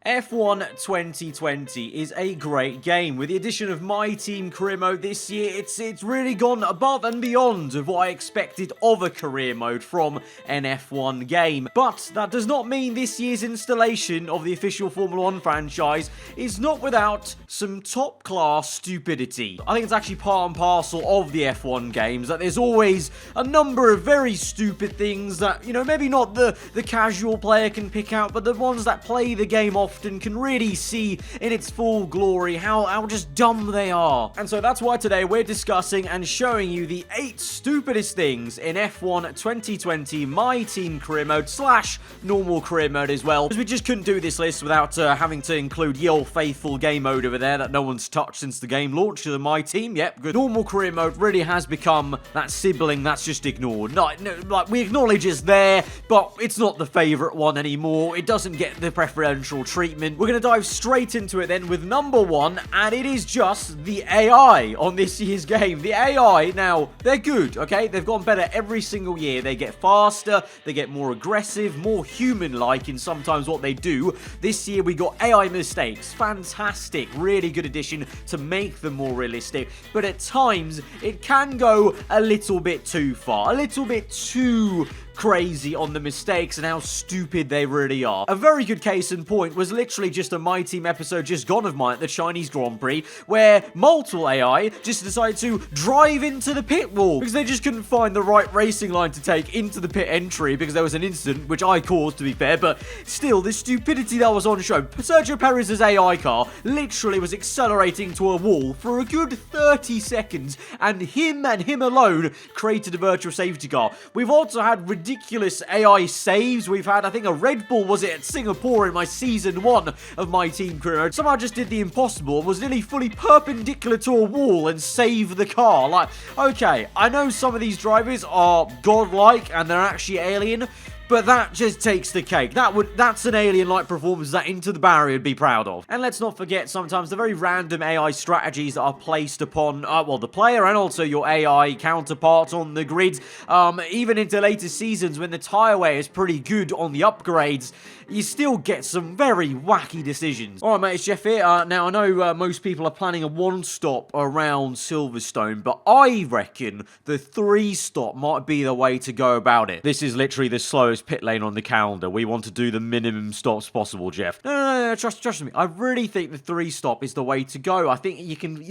F1 2020 is a great game. With the addition of My Team career mode this year, it's really gone above and beyond of what I expected of a career mode from an F1 game. But that does not mean this year's installation of the official Formula 1 franchise is not without some top-class stupidity. I think it's actually part and parcel of the F1 games that there's always a number of very stupid things that, maybe not the casual player can pick out, but the ones that play the game often can really see in its full glory how just dumb they are. And so that's why today we're discussing and showing you the 8 stupidest things in F1 2020 My Team career mode / normal career mode as well, because we just couldn't do this list without having to include ye old faithful game mode over there that no one's touched since the game launched to the My Team. Yep, good. Normal career mode really has become that sibling that's just ignored. Like we acknowledge it's there, but it's not the favorite one anymore. It doesn't get the preferential treatment. We're going to dive straight into it then with number 1, and it is just the AI on this year's game. The AI, now, they're good, okay? They've gotten better every single year. They get faster, they get more aggressive, more human-like in sometimes what they do. This year we got AI mistakes. Fantastic, really good addition to make them more realistic, but at times it can go a little bit too far, a little bit too crazy on the mistakes and how stupid they really are. A very good case in point was literally just a My Team episode just gone of mine at the Chinese Grand Prix, where multiple AI just decided to drive into the pit wall because they just couldn't find the right racing line to take into the pit entry because there was an incident, which I caused to be fair, but still, the stupidity that was on show. Sergio Perez's AI car literally was accelerating to a wall for a good 30 seconds, and him alone created a virtual safety car. We've also had ridiculous AI saves. We've had, I think, a Red Bull, was it, at Singapore in my Season 1 of My Team career mode. Somehow just did the impossible and was nearly fully perpendicular to a wall and saved the car. Like, okay, I know some of these drivers are godlike and they're actually alien, but that just takes the cake. That's an alien-like performance that Into the Barrier would be proud of. And let's not forget sometimes the very random AI strategies that are placed upon, the player and also your AI counterparts on the grid. Even into later seasons when the tire wear is pretty good on the upgrades, you still get some very wacky decisions. Alright mate, it's Jeff here. Now I know most people are planning a 1-stop around Silverstone, but I reckon the 3-stop might be the way to go about it. This is literally the slowest pit lane on the calendar. We want to do the minimum stops possible, Jeff. No, trust me. I really think the 3-stop is the way to go. I think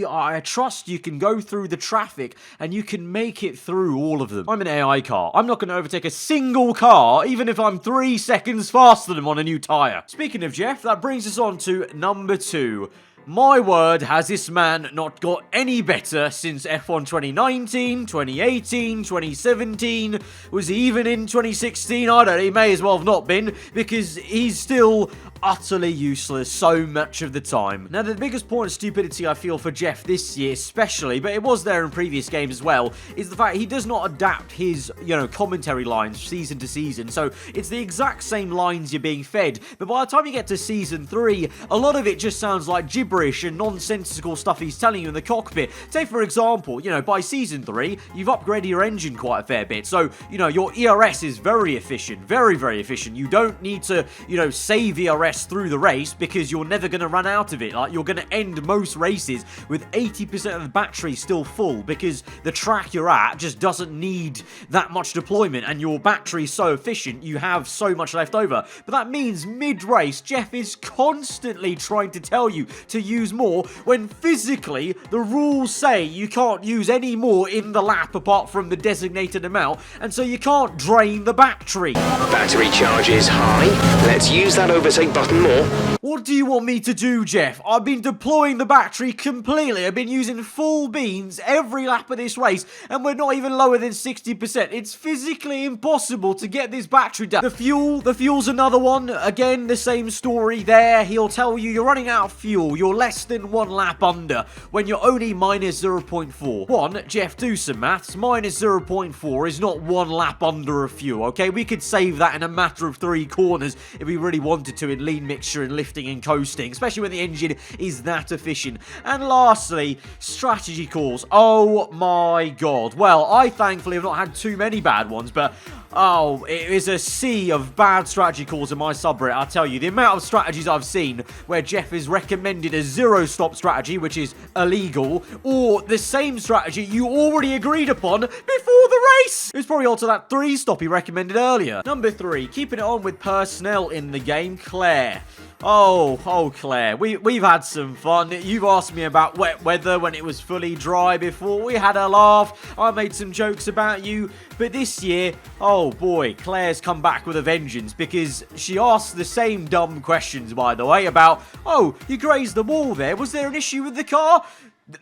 I trust you can go through the traffic and you can make it through all of them. I'm an AI car. I'm not going to overtake a single car, even if I'm 3 seconds faster than on a new tyre. Speaking of Jeff, that brings us on to number 2. My word, has this man not got any better since F1 2019, 2018, 2017, was he even in 2016? I don't know, he may as well have not been, because he's still utterly useless so much of the time. Now, the biggest point of stupidity I feel for Jeff this year especially, but it was there in previous games as well, is the fact he does not adapt his, commentary lines season to season. So it's the exact same lines you're being fed, but by the time you get to Season 3, a lot of it just sounds like gibberish and nonsensical stuff he's telling you in the cockpit. Say, for example, by Season 3, you've upgraded your engine quite a fair bit, so, your ERS is very efficient, very, very efficient. You don't need to, save ERS through the race because you're never going to run out of it. Like, you're going to end most races with 80% of the battery still full because the track you're at just doesn't need that much deployment and your battery's so efficient you have so much left over. But that means mid-race, Jeff is constantly trying to tell you to use more when physically the rules say you can't use any more in the lap apart from the designated amount, and so you can't drain the battery. Battery charge is high. Let's use that overtake button more. What do you want me to do, Jeff? I've been deploying the battery completely. I've been using full beans every lap of this race, and we're not even lower than 60%. It's physically impossible to get this battery down. The fuel's another one. Again, the same story there. He'll tell you you're running out of fuel. You're less than 1 lap under when you're only minus 0.4. One, Jeff, do some maths. Minus 0.4 is not 1 lap under of fuel, okay? We could save that in a matter of 3 corners if we really wanted to in lean mixture and lifting and coasting, especially when the engine is that efficient. And lastly, strategy calls. Oh my god. Well, I thankfully have not had too many bad ones, but oh, it is a sea of bad strategy calls in my subreddit. I'll tell you, the amount of strategies I've seen where Jeff has recommended a zero-stop strategy, which is illegal, or the same strategy you already agreed upon before the race. It was probably also that 3-stop he recommended earlier. Number 3, keeping it on with personnel in the game, Claire. Oh, Claire, we've had some fun. You've asked me about wet weather when it was fully dry before. We had a laugh. I made some jokes about you. But this year, oh boy, Claire's come back with a vengeance because she asked the same dumb questions, by the way, about, oh, you grazed the wall there. Was there an issue with the car?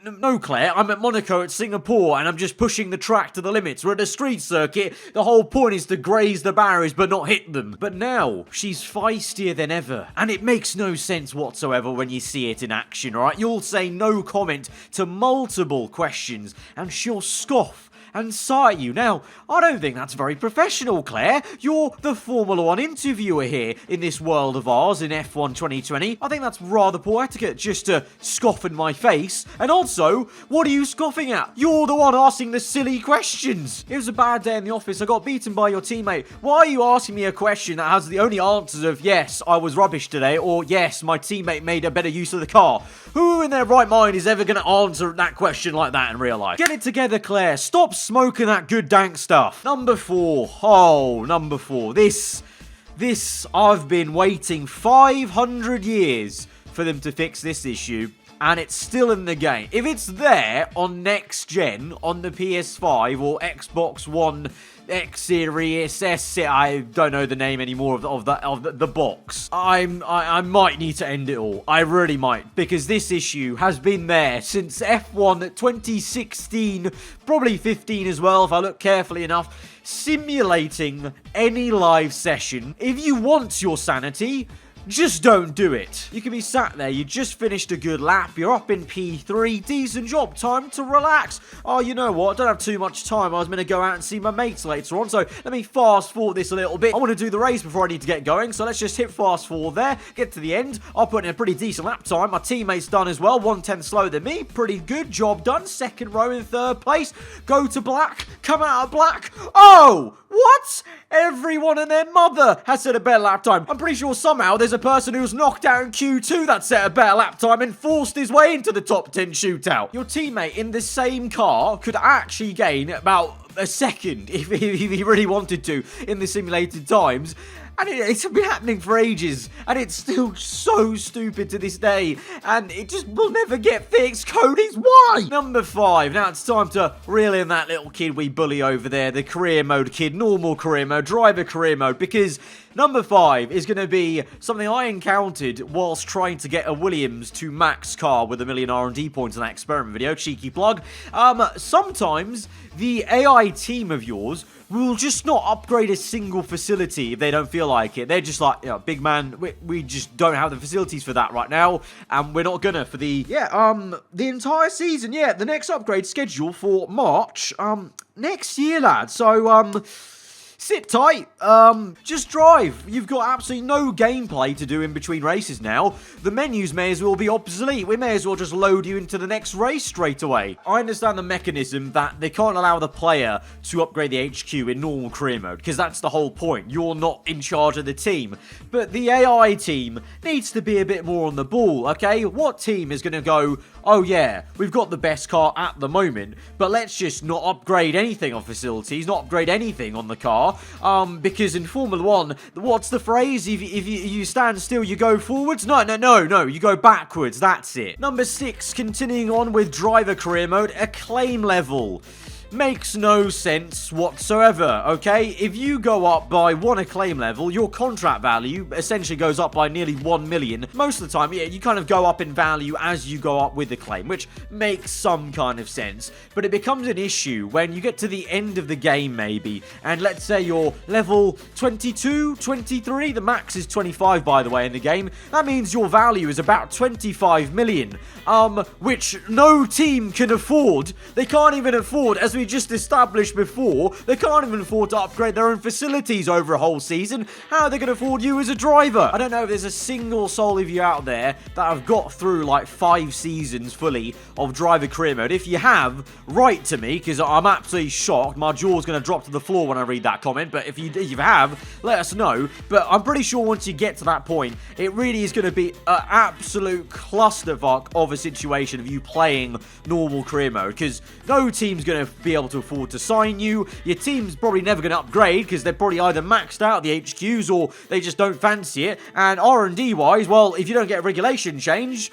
No, Claire, I'm at Monaco at Singapore and I'm just pushing the track to the limits. We're at a street circuit. The whole point is to graze the barriers but not hit them. But now, she's feistier than ever. And it makes no sense whatsoever when you see it in action, alright? You'll say no comment to multiple questions and she'll scoff and sigh at you. Now, I don't think that's very professional, Claire. You're the Formula 1 interviewer here in this world of ours in F1 2020. I think that's rather poor etiquette just to scoff in my face. And also, what are you scoffing at? You're the one asking the silly questions. It was a bad day in the office. I got beaten by your teammate. Why are you asking me a question that has the only answers of yes, I was rubbish today, or yes, my teammate made a better use of the car? Who in their right mind is ever going to answer that question like that in real life? Get it together, Claire. Stop smoking that good dank stuff. Number 4. Oh, number 4. This, I've been waiting 500 years for them to fix this issue, and it's still in the game. If it's there on next gen, on the PS5 or Xbox One X Series S, I don't know the name anymore of the box. I might need to end it all. I really might, because this issue has been there since F1 2016, probably 15 as well if I look carefully enough, simulating any live session. If you want your sanity, just don't do it. You can be sat there, you just finished a good lap, you're up in P3, decent job, time to relax. Oh, you know what, don't have too much time, I was meant to go out and see my mates later on, so let me fast forward this a little bit. I want to do the race before I need to get going, so let's just hit fast forward there, get to the end. I'll put in a pretty decent lap time, my teammate's done as well, 1/10 slower than me, pretty good, job done, second row in third place, go to black, come out of black. Oh, what? Everyone and their mother has set a better lap time. I'm pretty sure somehow there's a person who was knocked out in Q2 that set a better lap time and forced his way into the top 10 shootout. Your teammate in the same car could actually gain about a second if he really wanted to in the simulated times. And it's been happening for ages, and it's still so stupid to this day, and it just will never get fixed. Cody's why? Number 5. Now it's time to reel in that little kid we bully over there, the career mode kid, normal career mode, driver career mode, because number 5 is going to be something I encountered whilst trying to get a Williams to max car with 1 million R&D points in that experiment video. Cheeky plug. Sometimes the AI team of yours will just not upgrade a single facility if they don't feel like it. They're just like, you know, big man, we just don't have the facilities for that right now, and we're not gonna for the entire season. Yeah, the next upgrade scheduled for March next year, lads. So sit tight. Just drive. You've got absolutely no gameplay to do in between races now. The menus may as well be obsolete. We may as well just load you into the next race straight away. I understand the mechanism that they can't allow the player to upgrade the HQ in normal career mode, because that's the whole point. You're not in charge of the team. But the AI team needs to be a bit more on the ball, okay? What team is going to go, oh yeah, we've got the best car at the moment, but let's just not upgrade anything on facilities, not upgrade anything on the car, because in Formula 1, what's the phrase? If you stand still, you go forwards? No, you go backwards, that's it. Number 6, continuing on with driver career mode, acclaim level. Makes no sense whatsoever, okay? If you go up by 1 acclaim level, your contract value essentially goes up by nearly 1 million. Most of the time, yeah, you kind of go up in value as you go up with acclaim, which makes some kind of sense. But it becomes an issue when you get to the end of the game, maybe, and let's say you're level 22, 23, the max is 25, by the way, in the game. That means your value is about 25 million, which no team can afford. They can't even afford, as we we just established before, they can't even afford to upgrade their own facilities over a whole season. How are they going to afford you as a driver? I don't know if there's a single soul of you out there that have got through like 5 seasons fully of driver career mode. If you have, write to me, because I'm absolutely shocked. My jaw's going to drop to the floor when I read that comment, but if you have, let us know. But I'm pretty sure once you get to that point, it really is going to be an absolute clusterfuck of a situation of you playing normal career mode, because no team's going to be able to afford to sign you. Your team's probably never going to upgrade because they're probably either maxed out the HQs or they just don't fancy it. And R&D wise, well, if you don't get a regulation change,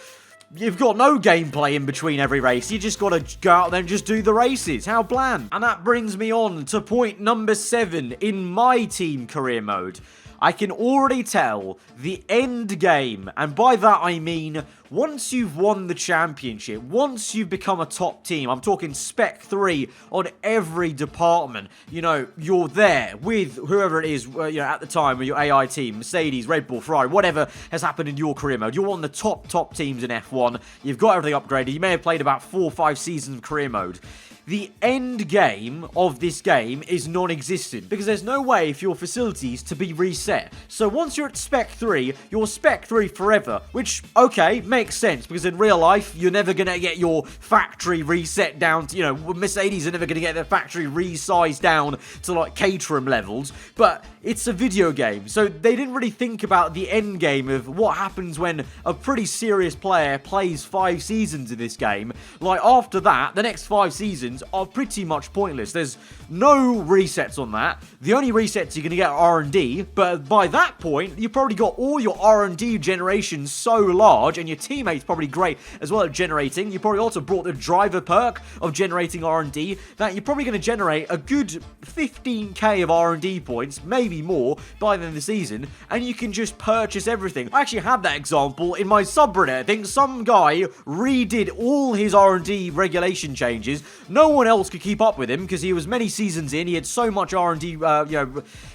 you've got no gameplay in between every race. You just got to go out there and just do the races. How bland. And that brings me on to point number 7 in my team career mode. I can already tell the end game, and by that I mean once you've won the championship, once you've become a top team, I'm talking Spec 3 on every department, you know, you're there with whoever it is, you know, at the time, with your AI team, Mercedes, Red Bull, Ferrari, whatever has happened in your career mode. You're one of the top teams in F1. You've got everything upgraded. You may have played about 4 or 5 seasons of career mode. The end game of this game is non-existent because there's no way for your facilities to be reset. So once you're at Spec 3, you're Spec 3 forever, which, okay, makes sense because in real life, you're never going to get your factory reset down to, you know, Mercedes are never going to get their factory resized down to like Caterham levels, but it's a video game. So they didn't really think about the end game of what happens when a pretty serious player plays 5 seasons of this game. Like after that, the next 5 seasons are pretty much pointless. There's no resets on that. The only resets you're going to get are R&D, but by that point, you've probably got all your R&D generations so large, and your teammates probably great as well at generating. You probably also brought the driver perk of generating R&D, that you're probably going to generate a good 15k of R&D points, maybe more, by the end of the season, and you can just purchase everything. I actually had that example in my subreddit. I think some guy redid all his R&D regulation changes. No one else could keep up with him because he was many seasons in. He had so much R&D,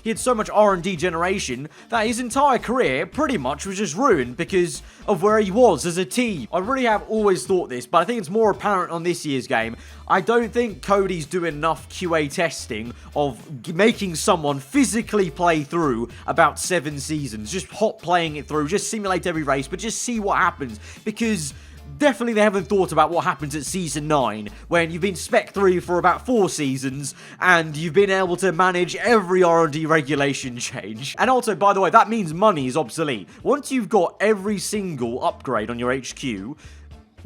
he had so much R&D generation that his entire career pretty much was just ruined because of where he was as a team. I really have always thought this, but I think it's more apparent on this year's game. I don't think Cody's doing enough QA testing of making someone physically play through about 7 seasons. Just hot playing it through, just simulate every race, but just see what happens, because definitely they haven't thought about what happens at Season 9, when you've been Spec 3 for about 4 seasons, and you've been able to manage every R&D regulation change. And also, by the way, that means money is obsolete. Once you've got every single upgrade on your HQ,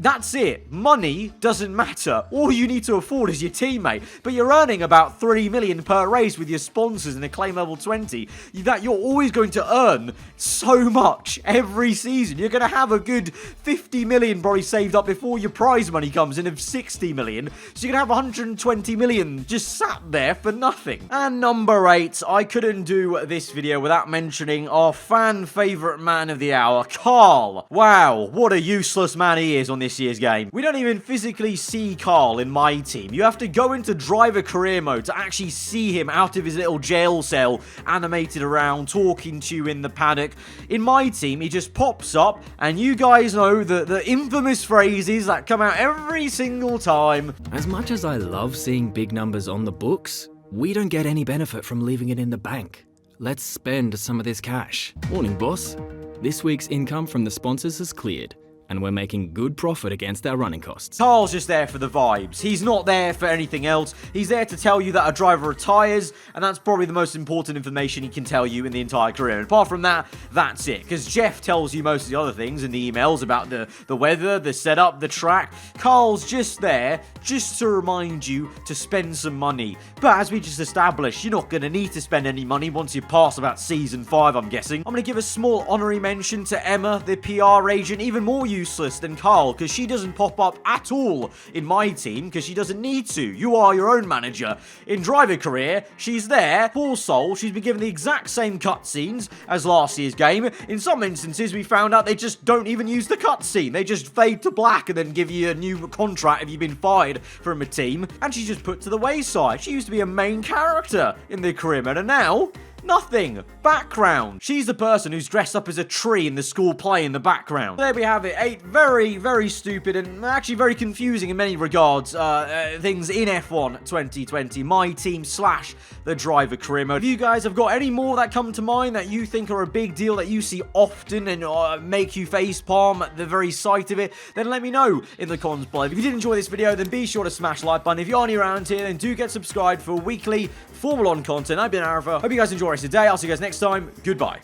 that's it. Money doesn't matter. All you need to afford is your teammate. But you're earning about 3 million per race with your sponsors in Acclaim Level 20. That you're always going to earn so much every season. You're going to have a good 50 million probably saved up before your prize money comes in of 60 million. So you're going to have 120 million just sat there for nothing. And number 8, I couldn't do this video without mentioning our fan favorite man of the hour, Carl. Wow, what a useless man he is on this year's game. We don't even physically see Carl in my team. You have to go into driver career mode to actually see him out of his little jail cell, animated around, talking to you in the paddock. In my team, he just pops up, and you guys know the infamous phrases that come out every single time. As much as I love seeing big numbers on the books, we don't get any benefit from leaving it in the bank. Let's spend some of this cash. Morning, boss. This week's income from the sponsors has cleared, and we're making good profit against our running costs. Carl's just there for the vibes. He's not there for anything else. He's there to tell you that a driver retires, and that's probably the most important information he can tell you in the entire career. And apart from that, that's it. Because Jeff tells you most of the other things in the emails about the weather, the setup, the track. Carl's just there just to remind you to spend some money. But as we just established, you're not going to need to spend any money once you pass about Season 5, I'm guessing. I'm going to give a small honorary mention to Emma, the PR agent, even more useless than Carl, because she doesn't pop up at all in my team, because she doesn't need to. You are your own manager. In driver career, she's there, poor soul. She's been given the exact same cutscenes as last year's game. In some instances, we found out they just don't even use the cutscene. They just fade to black and then give you a new contract if you've been fired from a team. And she's just put to the wayside. She used to be a main character in the career mode, and now Nothing. Background. She's the person who's dressed up as a tree in the school play in the background. There we have it. 8 very, very stupid and actually very confusing in many regards things in F1 2020. My team / the driver career mode. If you guys have got any more that come to mind that you think are a big deal, that you see often and make you facepalm at the very sight of it, then let me know in the comments below. If you did enjoy this video, then be sure to smash the like button. If you are new around here, then do get subscribed for weekly Formula 1 content. I've been Arava. Hope you guys enjoy the rest of the day. I'll see you guys next time. Goodbye.